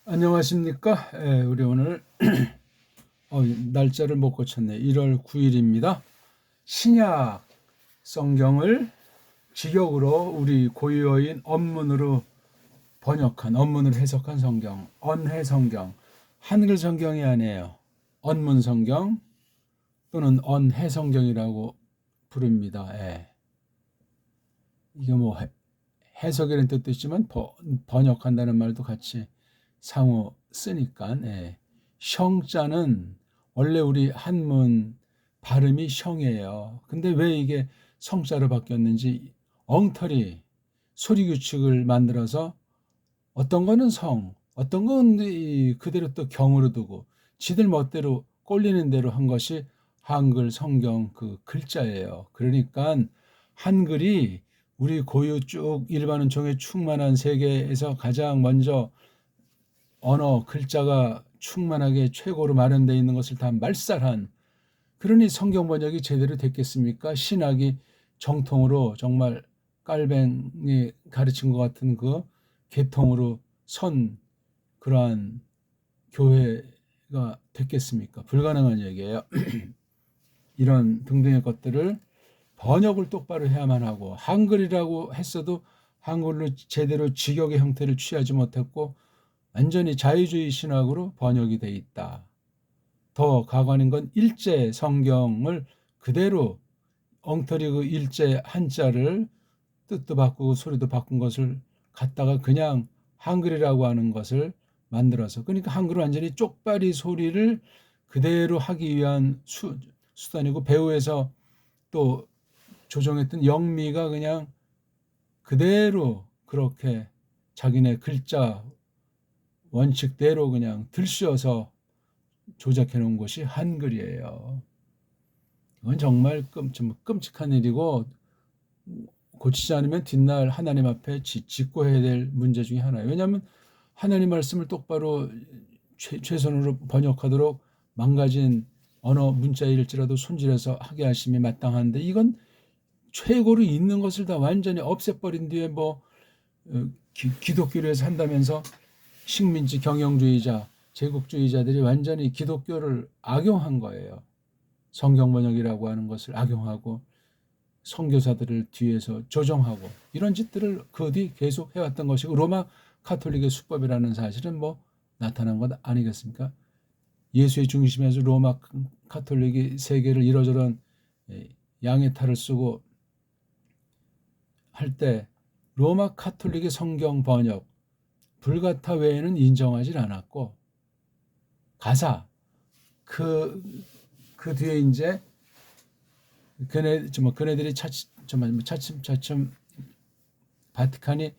안녕하십니까? 우리 오늘 날짜를 못 고쳤네. 1월 9일입니다. 신약 성경을 직역으로 우리 고유어인 언문으로 번역한, 언문으로 해석한 성경, 언해성경, 한글 성경이 아니에요. 언문 성경 또는 언해성경이라고 부릅니다. 이게 뭐 해석이라는 뜻도 있지만 번역한다는 말도 같이 상호 쓰니까. 형자는 원래 우리 한문 발음이 형이에요. 근데 왜 이게 성자로 바뀌었는지 엉터리 소리 규칙을 만들어서 어떤 거는 성, 어떤 건 그대로 또 경으로 두고 지들 멋대로 꼴리는 대로 한 것이 한글 성경 그 글자예요. 그러니까 한글이 우리 고유 쭉 일반 은총의 충만한 세계에서 가장 먼저 언어 글자가 충만하게 최고로 마련되어 있는 것을 다 말살한, 그러니 성경 번역이 제대로 됐겠습니까? 신학이 정통으로 정말 깔뱅이 가르친 것 같은 그 계통으로 선 그러한 교회가 됐겠습니까? 불가능한 얘기예요. 이런 등등의 것들을 번역을 똑바로 해야만 하고, 한글이라고 했어도 한글로 제대로 직역의 형태를 취하지 못했고 완전히 자유주의 신학으로 번역이 돼 있다. 더 가관인 건 일제 성경을 그대로 엉터리 그 일제 한자를 뜻도 바꾸고 소리도 바꾼 것을 갖다가 그냥 한글이라고 하는 것을 만들어서, 그러니까 한글은 완전히 쪽발이 소리를 그대로 하기 위한 수단이고, 배우에서 또 조정했던 영미가 그냥 그대로 그렇게 자기네 글자 원칙대로 그냥 들씌워서 조작해 놓은 것이 한글이에요. 이건 정말 끔찍한 일이고, 고치지 않으면 뒷날 하나님 앞에 직고해야 될 문제 중에 하나예요. 왜냐하면 하나님 말씀을 똑바로 최선으로 번역하도록 망가진 언어 문자일지라도 손질해서 하게 하심이 마땅한데, 이건 최고로 있는 것을 다 완전히 없애버린 뒤에 기독교를 해서 한다면서 식민지 경영주의자, 제국주의자들이 완전히 기독교를 악용한 거예요. 성경 번역이라고 하는 것을 악용하고 선교사들을 뒤에서 조정하고 이런 짓들을 그 뒤 계속 해왔던 것이고, 로마 카톨릭의 수법이라는 사실은 나타난 것 아니겠습니까? 예수의 중심에서 로마 카톨릭이 세계를 이러저런 양의 탈을 쓰고 할 때 로마 카톨릭의 성경 번역 불가타 외에는 인정하지 않았고, 가사 그 뒤에 이제 그네들이 차츰 바티칸이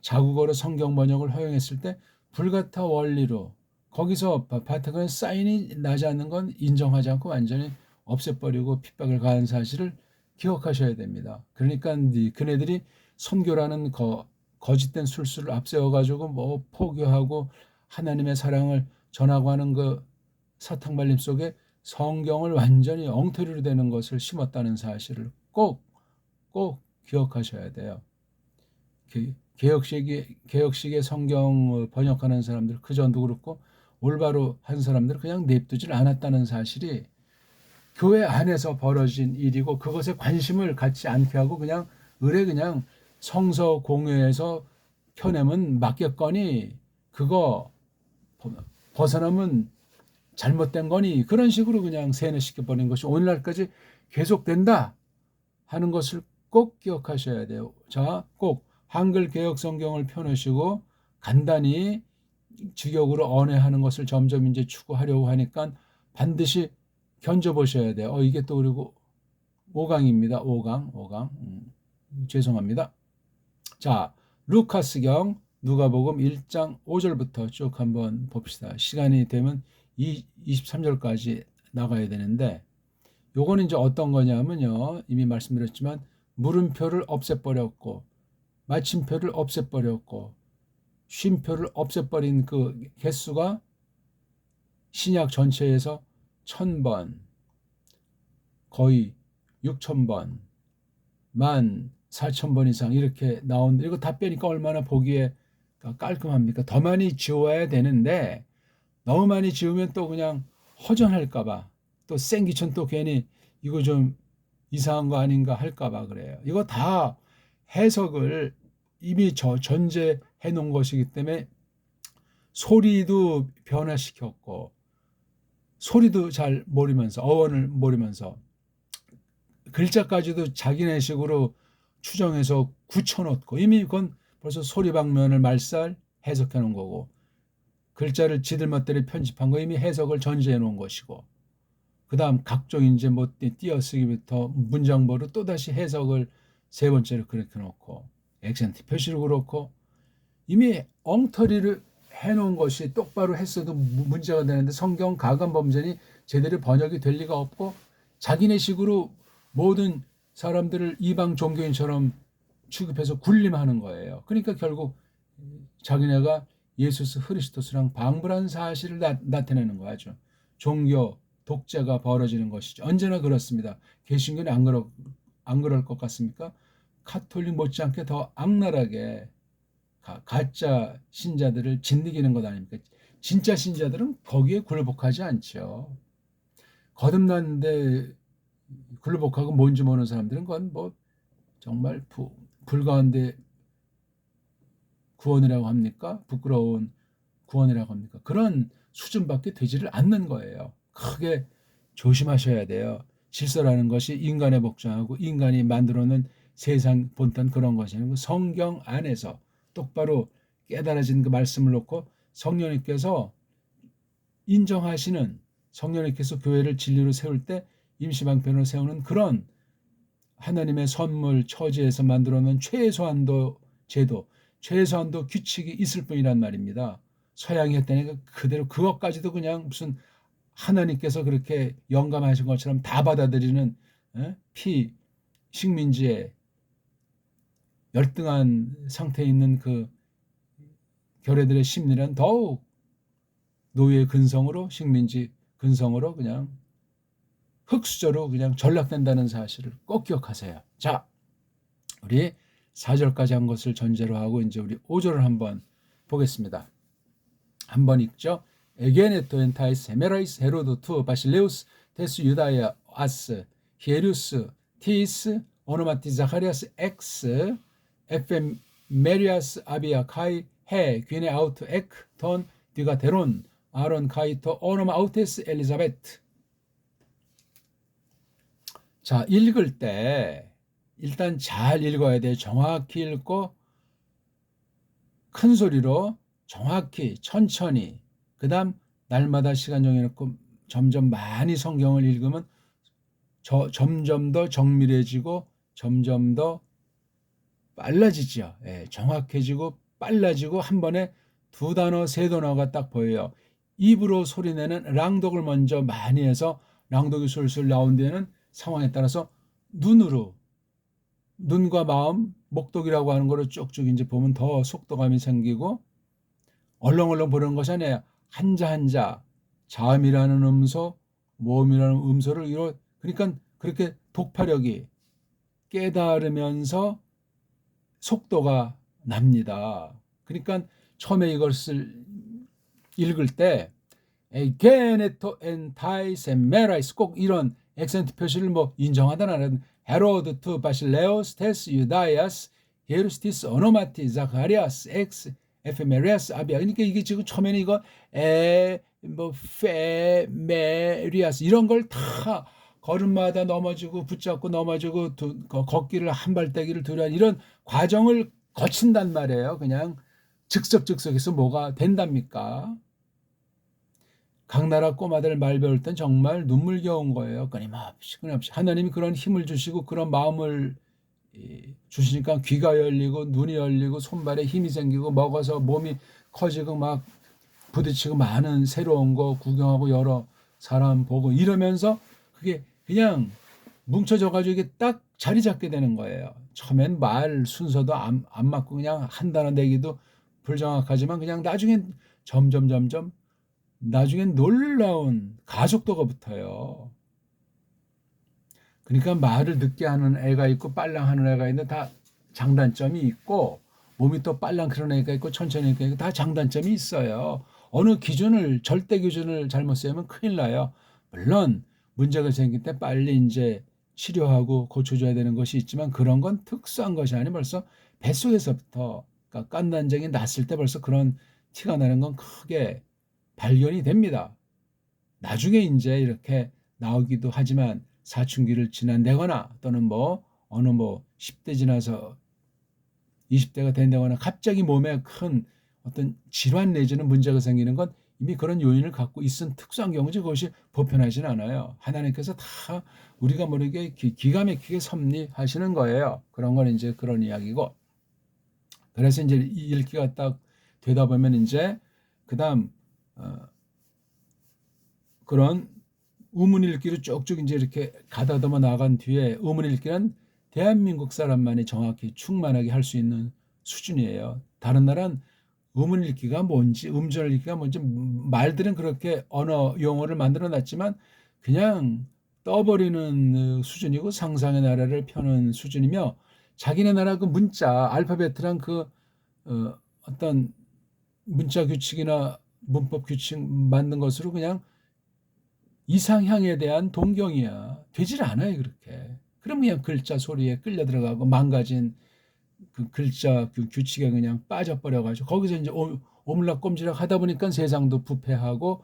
자국어로 성경 번역을 허용했을 때 불가타 원리로 거기서 바티칸의 사인이 나지 않는 건 인정하지 않고 완전히 없애버리고 핍박을 가한 사실을 기억하셔야 됩니다. 그러니까 그네들이 선교라는 거짓된 술수를 앞세워가지고 포교하고 하나님의 사랑을 전하고 하는 그 사탕발림 속에 성경을 완전히 엉터리로 되는 것을 심었다는 사실을 꼭 기억하셔야 돼요. 개혁식의 성경을 번역하는 사람들, 그전도 그렇고 올바로 한 사람들을 그냥 냅두질 않았다는 사실이 교회 안에서 벌어진 일이고, 그것에 관심을 갖지 않게 하고 그냥 그냥 성서 공회에서 펴내면 맞겠거니, 그거 벗어나면 잘못된 거니, 그런 식으로 그냥 세뇌시켜버린 것이 오늘날까지 계속된다 하는 것을 꼭 기억하셔야 돼요. 자, 꼭 한글 개혁 성경을 펴놓으시고 간단히 직역으로 언해하는 것을 점점 이제 추구하려고 하니까 반드시 견뎌보셔야 돼요. 이게 또 그리고 5강입니다. 5강. 죄송합니다. 자, 루카스경 누가복음 1장 5절부터 쭉 한번 봅시다. 시간이 되면 23절까지 나가야 되는데, 요거는 이제 어떤 거냐면요, 이미 말씀드렸지만 물음표를 없애버렸고 마침표를 없애버렸고 쉼표를 없애버린 그 개수가 신약 전체에서 1000번, 거의 6000번, 14,000번 이상 이렇게 나오는데, 이거 다 빼니까 얼마나 보기에 깔끔합니까? 더 많이 지워야 되는데 너무 많이 지우면 또 그냥 허전할까 봐, 또 생기천 또 괜히 이거 좀 이상한 거 아닌가 할까 봐 그래요. 이거 다 해석을 이미 전제해 놓은 것이기 때문에 소리도 변화시켰고 소리도 잘 모르면서 어원을 모르면서 글자까지도 자기네식으로 추정해서 굳혀놓고 이미 그건 벌써 소리 방면을 말살 해석해 놓은 거고 글자를 지들 멋대로 편집한 거 이미 해석을 전제해 놓은 것이고 그 다음 각종 이제 뭐 띄어쓰기부터 문장보로 또다시 해석을 세 번째로 그렇게 놓고 액센트 표시도 그렇고 이미 엉터리를 해놓은 것이 똑바로 했어도 문제가 되는데 성경 가감 범전이 제대로 번역이 될 리가 없고 자기네식으로 모든 사람들을 이방 종교인처럼 취급해서 군림하는 거예요. 그러니까 결국 자기네가 예수스 그리스도스랑 방불한 사실을 나타내는 거죠. 종교 독재가 벌어지는 것이죠. 언제나 그렇습니다. 개신교는 안 그럴 것 같습니까? 카톨릭 못지않게 더 악랄하게 가짜 신자들을 짓이기는 것 아닙니까? 진짜 신자들은 거기에 굴복하지 않죠. 거듭났는데 굴복하고 뭔지 모르는 사람들은 그건 뭐 정말 불가운데 구원이라고 합니까? 부끄러운 구원이라고 합니까? 그런 수준밖에 되지를 않는 거예요. 크게 조심하셔야 돼요. 질서라는 것이 인간의 복종하고 인간이 만들어놓은 세상 본딴 그런 것이 아니고 성경 안에서 똑바로 깨달아진 그 말씀을 놓고 성령님께서 인정하시는 성령님께서 교회를 진리로 세울 때 임시방편으로 세우는 그런 하나님의 선물 처지에서 만들어놓은 최소한도 제도, 최소한도 규칙이 있을 뿐이란 말입니다. 서양이 했다니까 그대로 그것까지도 그냥 무슨 하나님께서 그렇게 영감하신 것처럼 다 받아들이는 식민지의 열등한 상태에 있는 그 결의들의 심리는 더욱 노예 근성으로 식민지 근성으로 그냥 흑수저로 그냥 전락된다는 사실을 꼭 기억하세요. 자, 우리 4절까지 한 것을 전제로 하고 이제 우리 5절을 한번 보겠습니다. 한번 읽죠. 에게네토 엔타이스 헤메라이스 헤로도 투 바실레우스 테스 유다야 아스 히에루스 티스 오노마티 자카리아스 엑스 에페메리아스 아비아 카이 해 귀네 아우트 에크 톤 디가 데론 아론 카이토 오노마 아우테스 엘리자베트. 자, 읽을 때 일단 잘 읽어야 돼요. 정확히 읽고 큰 소리로 정확히 천천히 그 다음 날마다 시간 정해놓고 점점 많이 성경을 읽으면 점점 더 정밀해지고 점점 더 빨라지죠. 예, 정확해지고 빨라지고 한 번에 두 단어 세 단어가 딱 보여요. 입으로 소리내는 랑독을 먼저 많이 해서 랑독이 술술 나온 데는 상황에 따라서 눈으로 눈과 마음 목독이라고 하는 거를 쭉쭉 이제 보면 더 속도감이 생기고 얼렁얼렁 보는 것이 아니에요. 한자 한자 자음이라는 음소 모음이라는 음소를 그러니까 그렇게 독파력이 깨달으면서 속도가 납니다. 그러니까 처음에 이것을 읽을 때 게네토 엔타이스 메라이스 꼭 이런 액센트 표시를 뭐 인정하다는 헤로드 투 바실레오스 테스 유다이아스 히에루스티스 오노마티 자카리아스 엑스 에페메리아스 아비아. 그러니까 이게 지금 처음에는 이거 뭐 페메리아스 이런 걸 다 걸음마다 넘어지고 붙잡고 넘어지고 걷기를 한 발대기를 두려운 이런 과정을 거친단 말이에요. 그냥 즉석즉석에서 뭐가 된답니까? 각 나라 꼬마들 말 배울 땐 정말 눈물겨운 거예요. 끊임없이 하나님이 그런 힘을 주시고 그런 마음을 주시니까 귀가 열리고 눈이 열리고 손발에 힘이 생기고 먹어서 몸이 커지고 막 부딪히고 많은 새로운 거 구경하고 여러 사람 보고 이러면서 그게 그냥 뭉쳐져 가지고 이게 딱 자리 잡게 되는 거예요. 처음엔 말 순서도 안 맞고 그냥 한 단어 내기도 불정확하지만 그냥 나중엔 점점 나중엔 놀라운 가속도가 붙어요. 그러니까 말을 늦게 하는 애가 있고 빨랑 하는 애가 있는데 다 장단점이 있고 몸이 또 빨랑 그런 애가 있고 천천히 하니까 다 장단점이 있어요. 어느 기준을 절대 기준을 잘못 세우면 큰일 나요. 물론 문제가 생길 때 빨리 이제 치료하고 고쳐줘야 되는 것이 있지만 그런 건 특수한 것이 아니면 벌써 뱃속에서부터 그러니까 깐난쟁이 났을 때 벌써 그런 티가 나는 건 크게 발견이 됩니다. 나중에 이제 이렇게 나오기도 하지만 사춘기를 지난다거나 또는 뭐 어느 뭐 10대 지나서 20대가 된다거나 갑자기 몸에 큰 어떤 질환 내지는 문제가 생기는 건 이미 그런 요인을 갖고 있은 특수한 경우지 그것이 보편하지는 않아요. 하나님께서 다 우리가 모르게 기가 막히게 섭리하시는 거예요. 그런 건 이제 그런 이야기고. 그래서 이제 읽기가 딱 되다 보면 이제 그다음 그런 의문 읽기로 쭉쭉 이제 이렇게 가다듬어 나간 뒤에 의문 읽기는 대한민국 사람만이 정확히 충만하게 할 수 있는 수준이에요. 다른 나라는 의문 읽기가 뭔지 음절 읽기가 뭔지 말들은 그렇게 언어 용어를 만들어 놨지만 그냥 떠버리는 수준이고 상상의 나라를 펴는 수준이며 자기네 나라 그 문자 알파벳이랑 그 어떤 문자 규칙이나 문법 규칙 만든 것으로 그냥 이상향에 대한 동경이야. 되질 않아요, 그렇게. 그럼 그냥 글자 소리에 끌려 들어가고 망가진 그 글자 그 규칙에 그냥 빠져버려가지고 거기서 이제 오물락꼼지락 하다 보니까 세상도 부패하고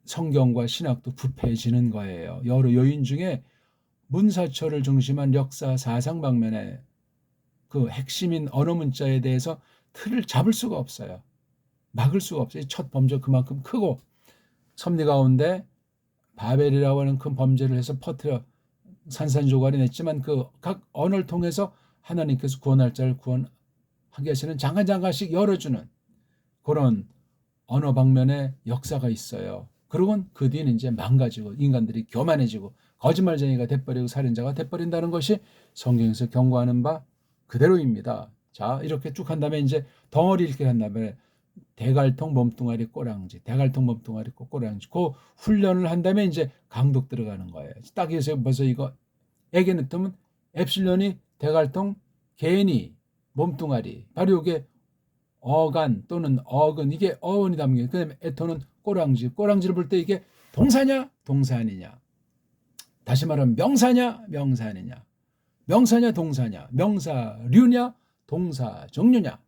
성경과 신학도 부패해지는 거예요. 여러 요인 중에 문사철을 중심한 역사 사상 방면에 그 핵심인 언어 문자에 대해서 틀을 잡을 수가 없어요. 막을 수가 없어요. 첫 범죄 그만큼 크고 섭리 가운데 바벨이라고 하는 큰 범죄를 해서 퍼뜨려 산산조각이 냈지만 그 각 언어를 통해서 하나님께서 구원할 자를 구원하게 하시는 장간장간씩 열어주는 그런 언어 방면의 역사가 있어요. 그러곤 그 뒤는 이제 망가지고 인간들이 교만해지고 거짓말쟁이가 돼버리고 살인자가 돼버린다는 것이 성경에서 경고하는 바 그대로입니다. 자, 이렇게 쭉 한 다음에 이제 덩어리 읽기 한 다음에 대갈통 몸뚱아리 꼬랑지, 대갈통 몸뚱아리 꼬랑지. 그 훈련을 한 다음에 이제 강독 들어가는 거예요. 딱 여기서 벌써 이거 애기 넣으면 엡실론이 대갈통 개니 몸뚱아리. 바로 이게 어간 또는 어근 이게 어원이 담긴. 그다음에 에토는 꼬랑지. 꼬랑지를 볼 때 이게 동사냐 동사아니냐. 다시 말하면 명사냐 명사아니냐. 명사냐 동사냐. 명사류냐 동사 종류냐.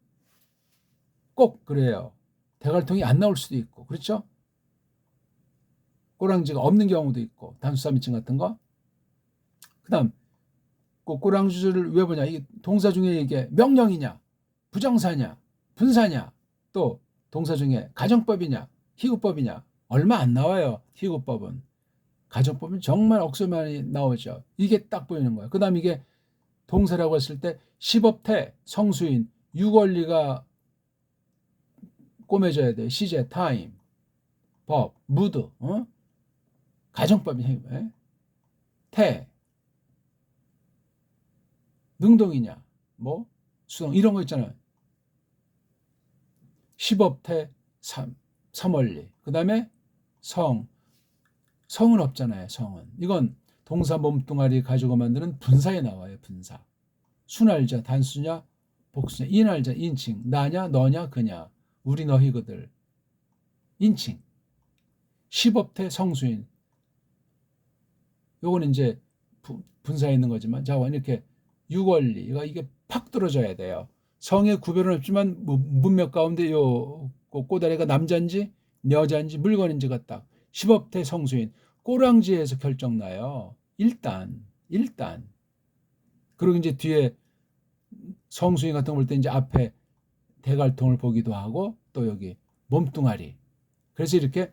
꼭 그래요. 대갈통이 안 나올 수도 있고 그렇죠? 꼬랑지가 없는 경우도 있고 단수사미증 같은 거. 그다음 꼭 꼬랑지를 왜 보냐. 이게 동사 중에 이게 명령이냐 부정사냐 분사냐 또 동사 중에 가정법이냐 희구법이냐 얼마 안 나와요. 희구법은. 가정법은 정말 억수 많이 나오죠. 이게 딱 보이는 거예요. 그다음 이게 동사라고 했을 때 시법태 성수인 유권리가 꼬매져야 돼. 시제, 타임, 법, 무드, 가정법이 태, 능동이냐, 뭐 수동 이런 거 있잖아요. 시법태, 삼원리. 그다음에 성은 없잖아요. 성은 이건 동사 몸뚱아리 가지고 만드는 분사에 나와요. 분사. 순할자, 단수냐, 복수냐, 인할자, 인칭, 나냐, 너냐, 그냐. 우리 너희 그들 인칭 시법태 성수인 요거는 이제 분사에 있는 거지만 자 이렇게 유권리 이게 팍 떨어져야 돼요. 성의 구별은 없지만 문맥 가운데 요 꼬다리가 남자인지 여자인지 물건인지가 딱 시법태 성수인 꼬랑지에서 결정나요. 일단 그리고 이제 뒤에 성수인 같은 거 볼 때 이제 앞에 대갈통을 보기도 하고 또 여기 몸뚱아리. 그래서 이렇게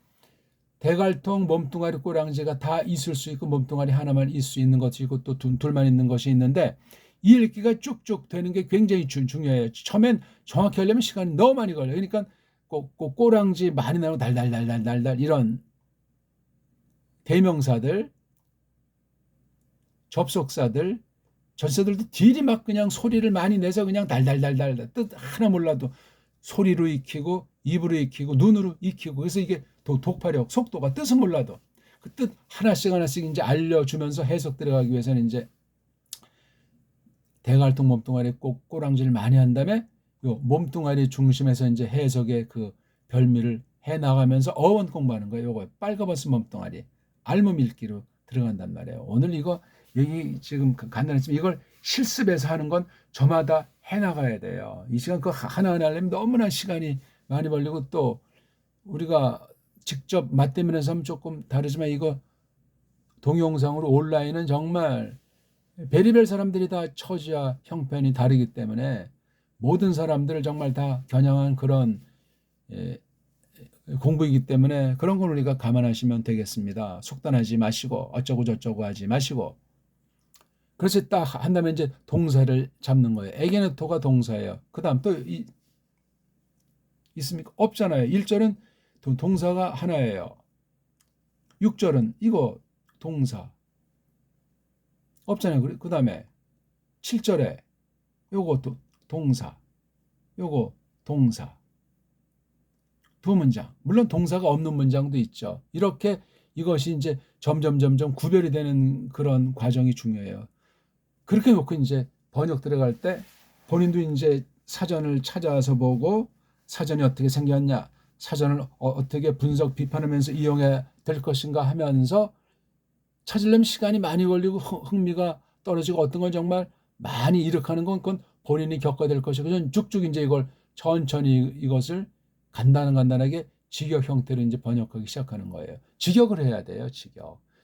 대갈통, 몸뚱아리, 꼬랑지가 다 있을 수 있고 몸뚱아리 하나만 있을 수 있는 것이 있고 또 둘만 있는 것이 있는데 이 읽기가 쭉쭉 되는 게 굉장히 중요해요. 처음엔 정확히 하려면 시간이 너무 많이 걸려요. 그러니까 꼭 꼬랑지 많이 나오고 달달달달달달 이런 대명사들, 접속사들 전사들도 딜이 막 그냥 소리를 많이 내서 그냥 달달달달 뜻 하나 몰라도 소리로 익히고 입으로 익히고 눈으로 익히고 그래서 이게 독파력 속도가 뜻은 몰라도 그 뜻 하나씩 이제 알려주면서 해석 들어가기 위해서는 이제 대갈통 몸뚱아리 꼬랑지를 많이 한 다음에 요 몸뚱아리 중심에서 이제 해석의 그 별미를 해 나가면서 어원 공부하는 거예요. 요거 빨가벗은 몸뚱아리 알몸 읽기로 들어간단 말이에요. 오늘 이거 여기 지금 간단했지만 이걸 실습해서 하는 건 저마다 해 나가야 돼요. 이 시간 그 하나하나 하려면 너무나 시간이 많이 걸리고 또 우리가 직접 맞대면에서 하면 조금 다르지만 이거 동영상으로 온라인은 정말 별의별 사람들이 다 처지와 형편이 다르기 때문에 모든 사람들을 정말 다 겨냥한 그런 공부이기 때문에 그런 걸 우리가 감안하시면 되겠습니다. 속단하지 마시고 어쩌고 저쩌고 하지 마시고. 그래서 딱 한다면 이제 동사를 잡는 거예요. 에게네토가 동사예요. 그 다음 또 있습니까? 없잖아요. 1절은 동사가 하나예요. 6절은 이거 동사 없잖아요. 그 다음에 7절에 요거 동사, 요거 동사. 두 문장. 물론 동사가 없는 문장도 있죠. 이렇게 이것이 이제 점점 구별이 되는 그런 과정이 중요해요. 그렇게 놓고 이제 번역 들어갈 때 본인도 이제 사전을 찾아서 보고 사전이 어떻게 생겼냐, 사전을 어떻게 분석 비판하면서 이용해야 될 것인가 하면서 찾으려면 시간이 많이 걸리고 흥미가 떨어지고 어떤 건 정말 많이 이력하는 건 그건 본인이 겪어야 될 것이고 저는 쭉쭉 이제 이걸 천천히 이것을 간단하게 직역 형태로 이제 번역하기 시작하는 거예요. 직역을 해야 돼요.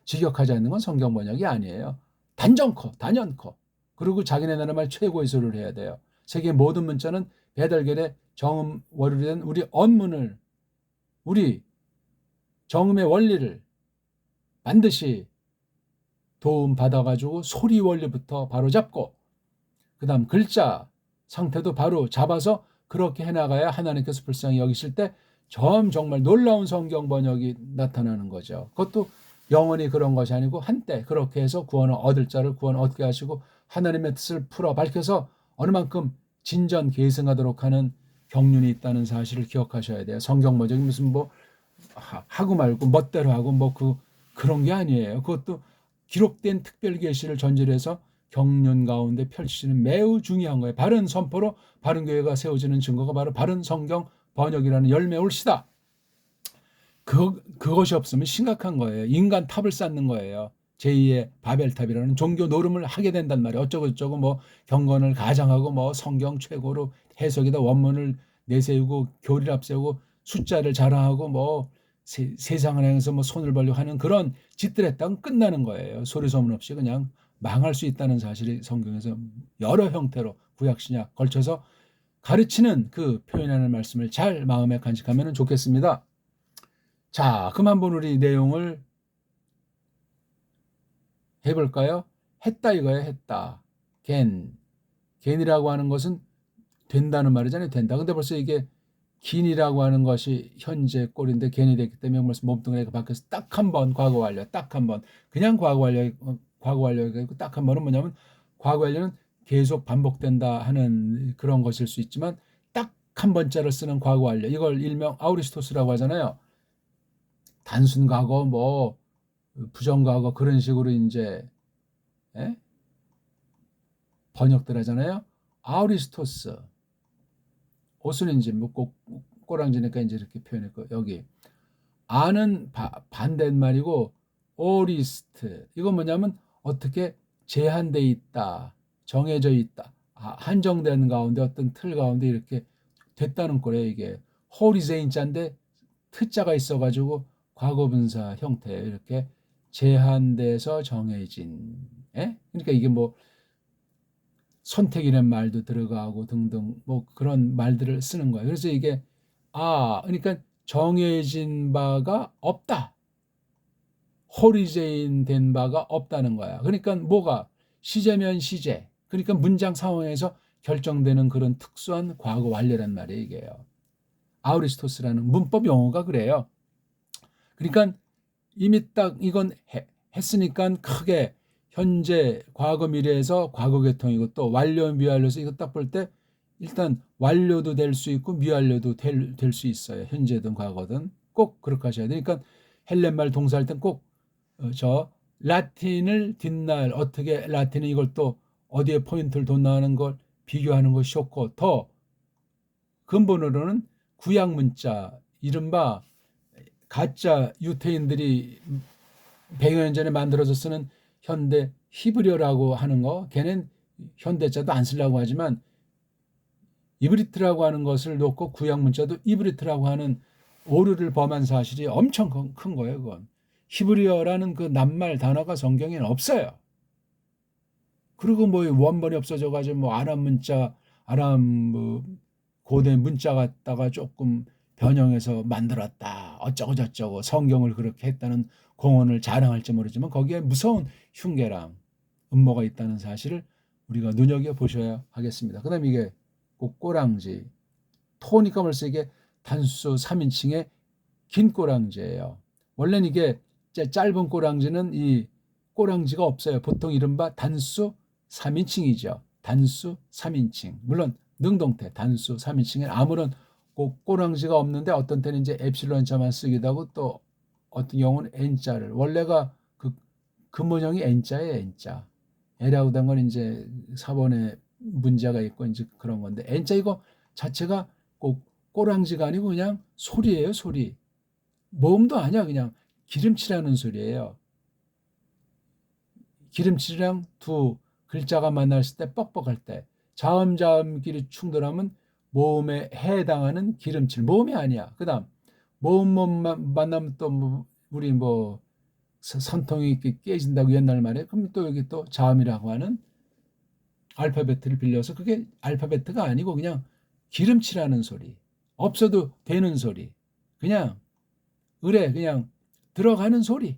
직역하지 않는 건 성경 번역이 아니에요. 단연코. 그리고 자기네 나라 말 최고의 소리를 해야 돼요. 세계 모든 문자는 배달결의 정음 원리로 된 우리 언문을 우리 정음의 원리를 반드시 도움 받아가지고 소리 원리부터 바로 잡고 그 다음 글자 상태도 바로 잡아서 그렇게 해나가야 하나님께서 불쌍히 여기실 때 정말 놀라운 성경 번역이 나타나는 거죠. 그것도 영원히 그런 것이 아니고 한때 그렇게 해서 구원을 얻을 자를 구원 얻게 하시고 하나님의 뜻을 풀어 밝혀서 어느 만큼 진전 계승하도록 하는 경륜이 있다는 사실을 기억하셔야 돼요. 성경 번역이 무슨 뭐 하고 말고 멋대로 하고 뭐 그런 게 아니에요. 그것도 기록된 특별 계시를 전제로 해서 경륜 가운데 펼치는 매우 중요한 거예요. 바른 선포로 바른 교회가 세워지는 증거가 바로 바른 성경 번역이라는 열매 올시다. 그것이 없으면 심각한 거예요. 인간 탑을 쌓는 거예요. 제2의 바벨탑이라는 종교 노름을 하게 된단 말이에요. 어쩌고 뭐 경건을 가장하고 뭐 성경 최고로 해석이다 원문을 내세우고 교리를 앞세우고 숫자를 자랑하고 뭐 세상을 향해서 뭐 손을 벌려 하는 그런 짓들 했다면 끝나는 거예요. 소리 소문 없이 그냥 망할 수 있다는 사실이 성경에서 여러 형태로 구약신약 걸쳐서 가르치는 그 표현하는 말씀을 잘 마음에 간직하면 좋겠습니다. 자, 그럼 한번 우리 내용을 해볼까요? 했다 이거예요. 했다. 겐이라고 하는 것은 된다는 말이잖아요. 된다. 근데 벌써 이게 긴이라고 하는 것이 현재 꼴인데 겐이 됐기 때문에 벌써 몸뚱아리가 바뀌어서 딱 한 번 과거 완료, 딱 한 번. 그냥 과거 완료가 있고 딱 한 번은 뭐냐면 과거 완료는 계속 반복된다 하는 그런 것일 수 있지만 딱 한 번째를 쓰는 과거 완료. 이걸 일명 아우리스토스라고 하잖아요. 단순 과거 뭐 부정 과거 그런 식으로 이제 번역들 하잖아요. 아우리스토스. 옷은 이제 뭐 꼬랑지니까 이제 이렇게 표현했고 여기 아는 반대말이고 오리스트 이건 뭐냐면 어떻게 제한돼 있다, 정해져 있다, 한정된 가운데 어떤 틀 가운데 이렇게 됐다는 거래요. 이게 호리제인자인데 트자가 있어가지고 과거분사 형태에 이렇게 제한돼서 정해진. 그러니까 이게 뭐 선택이라는 말도 들어가고 등등 뭐 그런 말들을 쓰는 거예요. 그래서 이게 그러니까 정해진 바가 없다. 호리제인 된 바가 없다는 거야. 그러니까 뭐가 시제면 시제. 그러니까 문장 상황에서 결정되는 그런 특수한 과거 완료란 말이에요. 이게요. 아우리스토스라는 문법 용어가 그래요. 그러니까 이미 딱 이건 했으니까 크게 현재, 과거, 미래에서 과거 계통이고 또 완료, 미완료에서 이거 딱 볼 때 일단 완료도 될 수 있고 미완료도 될 수 있어요. 현재든 과거든 꼭 그렇게 하셔야 돼요. 그러니까 헬렌말 동사할 땐 꼭 라틴을 뒷날 어떻게 라틴은 이걸 또 어디에 포인트를 뒀나 하는 걸 비교하는 것이 좋고 더 근본으로는 구약 문자, 이른바 가짜 유태인들이 100여 년 전에 만들어서 쓰는 현대 히브리어라고 하는 거, 걔는 현대자도 안 쓰려고 하지만 이브리트라고 하는 것을 놓고 구약 문자도 이브리트라고 하는 오류를 범한 사실이 엄청 큰 거예요. 그건 히브리어라는 그 낱말 단어가 성경에는 없어요. 그리고 뭐 원본이 없어져 가지고 뭐 아람 문자, 아람 뭐 고대 문자 갖다가 조금 변형해서 만들었다, 어쩌고 저쩌고 성경을 그렇게 했다는 공언을 자랑할지 모르지만 거기에 무서운 흉계랑 음모가 있다는 사실을 우리가 눈여겨 보셔야 하겠습니다. 그다음에 이게 꼬랑지, 토니까 벌써 이게 단수 3인칭의 긴 꼬랑지예요. 원래는 이게 짧은 꼬랑지는 이 꼬랑지가 없어요. 보통 이른바 단수 3인칭이죠. 단수 3인칭. 물론 능동태 단수 3인칭에 아무런 꼬랑지가 없는데 어떤 때는 이제 엡실론자만 쓰기도 하고 또 어떤 경우는 N자를, 원래가 그 근본형이 N자예요. N자. L이라고 된 건 이제 사본에 문제가 있고 이제 그런 건데, N자 이거 자체가 꼭 꼬랑지가 아니고 그냥 소리예요. 소리. 모음도 아니야. 그냥 기름칠하는 소리예요. 기름칠이랑 두 글자가 만났을 때 뻑뻑할 때 자음자음끼리 충돌하면 모음에 해당하는 기름칠. 모음이 아니야. 그 다음 모음 만나면 또 뭐 우리 뭐 선통이 깨진다고 옛날 말에, 그럼 또 여기 또 자음이라고 하는 알파벳을 빌려서 그게 알파벳가 아니고 그냥 기름칠하는 소리, 없어도 되는 소리, 그냥 을에 그냥 들어가는 소리,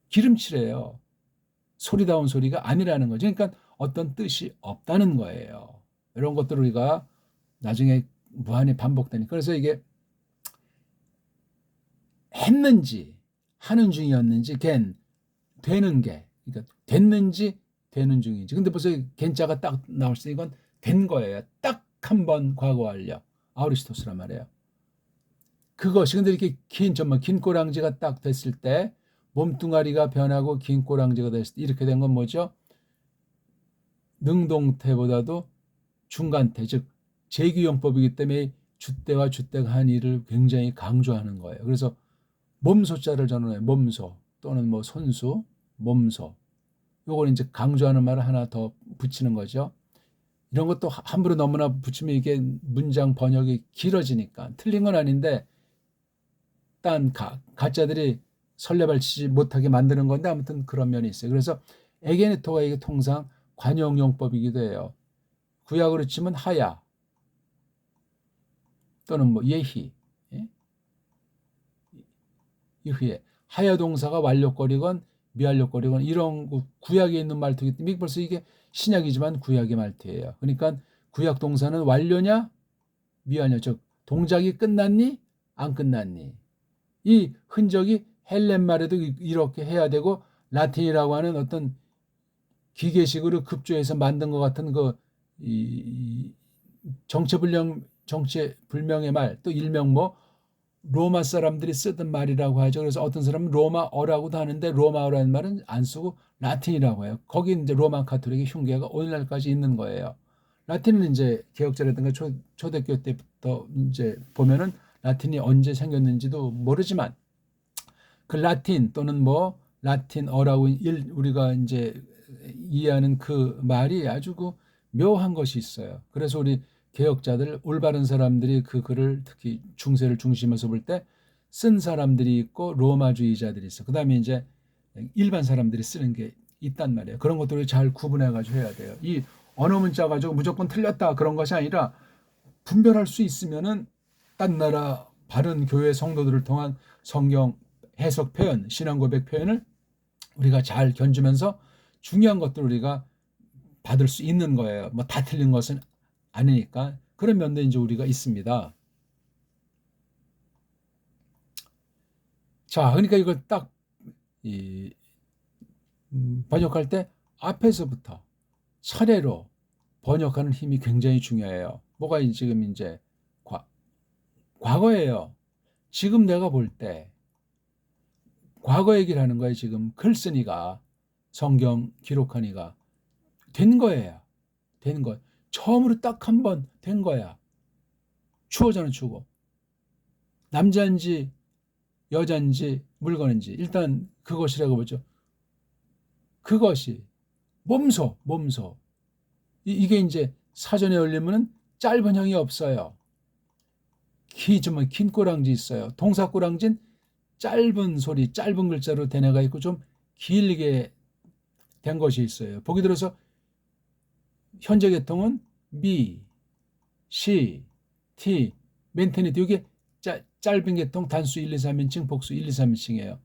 기름칠해요. 소리다운 소리가 아니라는 거죠. 그러니까 어떤 뜻이 없다는 거예요. 이런 것들을 우리가 나중에 무한히 반복되니까. 그래서 이게 했는지 하는 중이었는지 걘 되는 게, 그러니까 됐는지 되는 중인지. 근데 벌써 겐자가 딱 나올 때 이건 된 거예요. 딱 한 번 과거 완료. 아우리스토스란 말이에요. 그것이 근데 이렇게 정말 긴 꼬랑지가 딱 됐을 때, 몸뚱아리가 변하고 긴 꼬랑지가 됐을 때 이렇게 된 건 뭐죠? 능동태보다도 중간태, 즉 제규용법이기 때문에 주때와 주때가 한 일을 굉장히 강조하는 거예요. 그래서 몸소자를 전원해 몸소 또는 뭐 손수, 몸소. 요걸 이제 강조하는 말을 하나 더 붙이는 거죠. 이런 것도 함부로 너무나 붙이면 이게 문장 번역이 길어지니까, 틀린 건 아닌데 딴 가짜들이 설레발치지 못하게 만드는 건데 아무튼 그런 면이 있어요. 그래서 에게네토가 이게 통상 관용용법이기도 해요. 구약으로 치면 하야 또는 뭐 예히, 예? 이후에 하야 동사가 완료거리건 미완료거리건 이런 구약에 있는 말투이기 때문에 벌써 이게 신약이지만 구약의 말투예요. 그러니까 구약 동사는 완료냐 미완료, 즉 동작이 끝났니 안 끝났니, 이 흔적이 헬렌 말에도 이렇게 해야 되고 라틴이라고 하는 어떤 기계식으로 급조해서 만든 것 같은 이 정체불명의 말, 또 일명 뭐 로마 사람들이 쓰던 말이라고 하죠. 그래서 어떤 사람은 로마어라고도 하는데 로마어라는 말은 안 쓰고 라틴이라고 해요. 거기 이제 로마 가톨릭의 흉계가 오늘날까지 있는 거예요. 라틴은 이제 개혁자라든가 초대교 때부터 이제 보면은 라틴이 언제 생겼는지도 모르지만 그 라틴 또는 뭐 라틴어라고 우리가 이제 이해하는 그 말이 아주 그 묘한 것이 있어요. 그래서 우리 개혁자들, 올바른 사람들이 그 글을 특히 중세를 중심에서 볼 때 쓴 사람들이 있고 로마주의자들이 있어. 그 다음에 이제 일반 사람들이 쓰는 게 있단 말이에요. 그런 것들을 잘 구분해가지고 해야 돼요. 이 언어 문자 가지고 무조건 틀렸다 그런 것이 아니라 분별할 수 있으면은 딴 나라 바른 교회 성도들을 통한 성경 해석 표현, 신앙 고백 표현을 우리가 잘 견주면서 중요한 것들을 우리가 받을 수 있는 거예요. 뭐 다 틀린 것은 아니니까. 그런 면도 이제 우리가 있습니다. 자, 그러니까 이걸 딱 번역할 때 앞에서부터 차례로 번역하는 힘이 굉장히 중요해요. 뭐가 지금 이제 과거예요. 지금 내가 볼 때 과거 얘기를 하는 거예요. 지금 글 쓰니가, 성경 기록하니가 된 거예요. 된 것. 처음으로 딱 한 번 된 거야. 추호자는 추고. 남자인지 여자인지 물건인지 일단 그것이라고 보죠. 그것이 몸소. 이게 이제 사전에 올리면은 짧은 형이 없어요. 긴 꼬랑지 있어요. 동사 꼬랑지는 짧은 소리, 짧은 글자로 된 애가 있고 좀 길게 된 것이 있어요. 보기 들어서 현재 계통은 me, she, t, mentality. 이게 짧은 계통 단수 1, 2, 3인칭, 복수 1, 2, 3인칭이에요.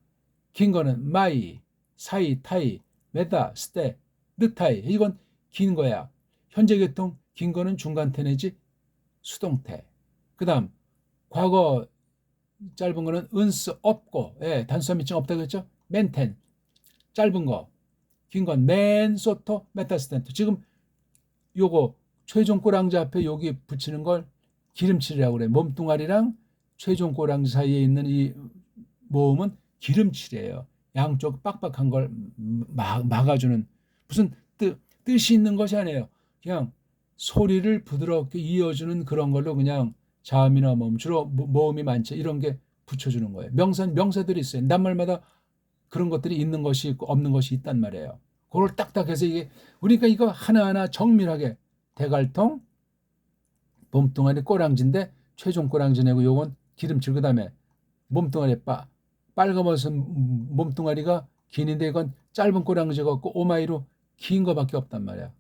긴 거는 my, 사이, 타이, 메다, 스테, 느타이. 이건 긴 거야. 현재 계통 긴 거는 중간태 내지 수동태. 그 다음 과거 짧은 거는 은스 없고, 예, 단수 3인칭 없다고 했죠. 맨텐 짧은 거, 긴 건 맨, 소토, 메타스텐토. 지금 요거 최종 꼬랑지 앞에 여기 붙이는 걸 기름칠이라고 그래. 몸뚱아리랑 최종 꼬랑지 사이에 있는 이 모음은 기름칠이에요. 양쪽 빡빡한 걸 막아주는 무슨 뜻이 있는 것이 아니에요. 그냥 소리를 부드럽게 이어주는 그런 걸로 그냥 자음이나 모음, 주로 모음이 많죠. 이런 게 붙여주는 거예요. 명사들이 있어요. 낱말마다 그런 것들이 있는 것이 있고 없는 것이 있단 말이에요. 그걸 딱딱해서 이게 우리가 이거 하나하나 정밀하게 대갈통, 몸뚱아리 꼬랑지인데 최종 꼬랑지 내고 요건 기름칠. 그 다음에 몸뚱아리 빨가벗은 몸뚱아리가 긴인데 이건 짧은 꼬랑지가 없고 오마이로 긴 거밖에 없단 말이야.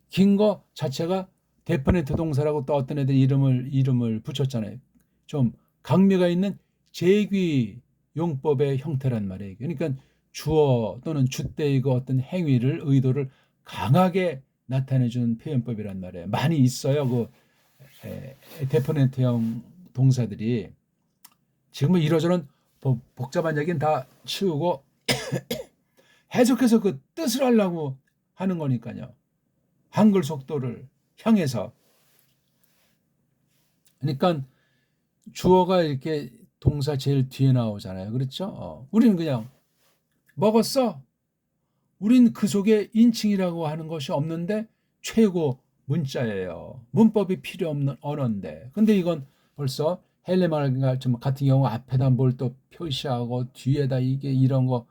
긴 거 자체가 데퍼네트 동사라고 또 어떤 애들 이름을 붙였잖아요. 좀 강미가 있는 제귀 용법의 형태란 말이에요. 그러니까 주어 또는 주때의 그 어떤 행위를 의도를 강하게 나타내주는 표현법이란 말이에요. 많이 있어요. 그 데퍼네트형 동사들이. 지금은 이러저런 복잡한 얘기는 다 치우고 해석해서 그 뜻을 하려고 하는 거니까요. 한글 속도를 향해서. 그러니까 주어가 이렇게 동사 제일 뒤에 나오잖아요. 그렇죠? 우리는 그냥 먹었어. 우린 그 속에 인칭이라고 하는 것이 없는데 최고 문자예요. 문법이 필요 없는 언어인데. 근데 이건 벌써 헬레말 같은 경우 앞에다 뭘 또 표시하고 뒤에다 이게 이런 거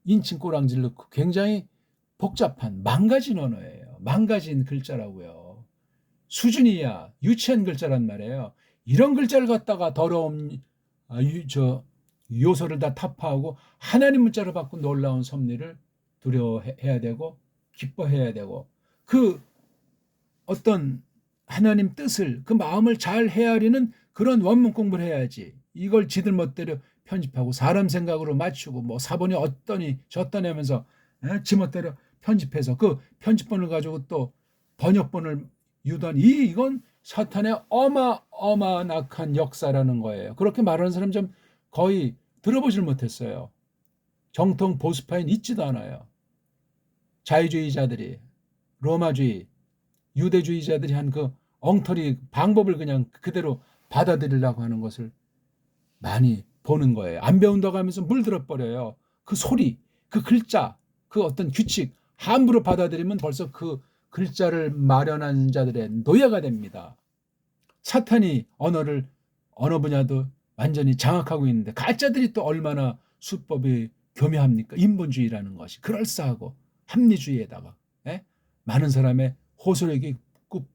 인칭 꼬랑지를 넣고 굉장히 복잡한 망가진 언어예요. 망가진 글자라고요. 수준이야 유치한 글자란 말이에요. 이런 글자를 갖다가 더러운 요소를 다 타파하고 하나님 문자로 바꾼 놀라운 섭리를 두려워해야 되고 기뻐해야 되고 그 어떤 하나님 뜻을 그 마음을 잘 헤아리는 그런 원문 공부를 해야지. 이걸 지들 멋대로 편집하고 사람 생각으로 맞추고 뭐 사본이 어떠니 저떠니 하면서 지멋대로 편집해서 그 편집본을 가지고 또 번역본을 유도한 이건 사탄의 어마어마한 악한 역사라는 거예요. 그렇게 말하는 사람 좀 거의 들어보질 못했어요. 정통 보수파인 있지도 않아요. 자유주의자들이 로마주의 유대주의자들이 한 그 엉터리 방법을 그냥 그대로 받아들이려고 하는 것을 많이 보는 거예요. 안 배운다고 하면서 물들어 버려요. 그 소리, 그 글자, 그 어떤 규칙 함부로 받아들이면 벌써 그 글자를 마련한 자들의 노예가 됩니다. 사탄이 언어 분야도 완전히 장악하고 있는데 가짜들이 또 얼마나 수법이 교묘합니까? 인본주의라는 것이 그럴싸하고 합리주의에다가 많은 사람의 호소력이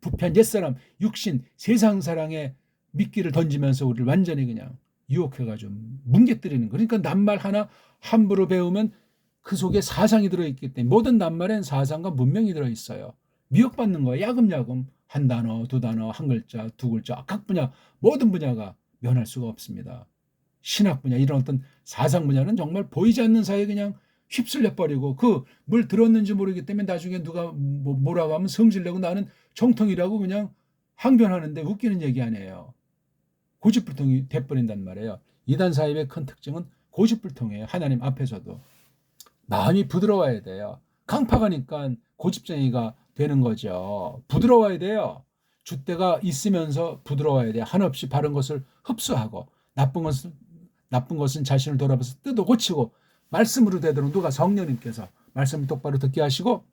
부패한 옛사람 육신 세상 사랑의 미끼를 던지면서 우리를 완전히 그냥 유혹해가지고 뭉개뜨리는 거. 그러니까 낱말 하나 함부로 배우면 그 속에 사상이 들어있기 때문에 모든 낱말엔 사상과 문명이 들어있어요. 미혹받는 거예요. 야금야금 한 단어, 두 단어, 한 글자, 두 글자 각 분야 모든 분야가 면할 수가 없습니다. 신학 분야 이런 어떤 사상 분야는 정말 보이지 않는 사이에 그냥 휩쓸려 버리고 그 뭘 들었는지 모르기 때문에 나중에 누가 뭐라고 하면 성질내고 나는 정통이라고 그냥 항변하는데 웃기는 얘기 아니에요. 고집불통이 돼버린단 말이에요. 이단 사입의 큰 특징은 고집불통이에요. 하나님 앞에서도 마음이 부드러워야 돼요. 강팍하니까 고집쟁이가 되는 거죠. 부드러워야 돼요. 줏대가 있으면서 부드러워야 돼요. 한없이 바른 것을 흡수하고 나쁜 것은 자신을 돌아봐서 뜯어 고치고 말씀으로 되도록 누가 성령님께서 말씀을 똑바로 듣게 하시고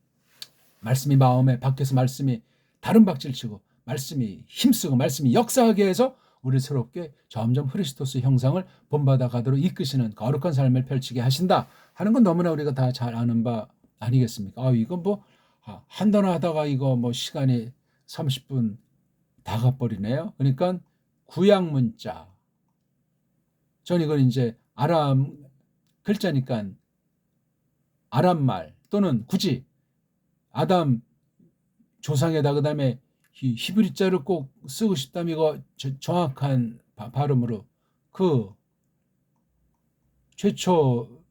말씀이 마음에 밖에서 말씀이 다른 박질치고 말씀이 힘쓰고 말씀이 역사하게 해서 우리 새롭게 점점 크리스토스 형상을 본받아 가도록 이끄시는 거룩한 삶을 펼치게 하신다 하는 건 너무나 우리가 다 잘 아는 바 아니겠습니까? 이건 뭐 한 단어 하다가 이거 뭐 시간이 30분 다 가버리네요. 그러니까 구약 문자. 전 이걸 이제 아람 글자니까 아람말 또는 굳이 아담 조상에다 그다음에 히브리자를 꼭 쓰고 싶다면 이거 정확한 발음으로 그 최초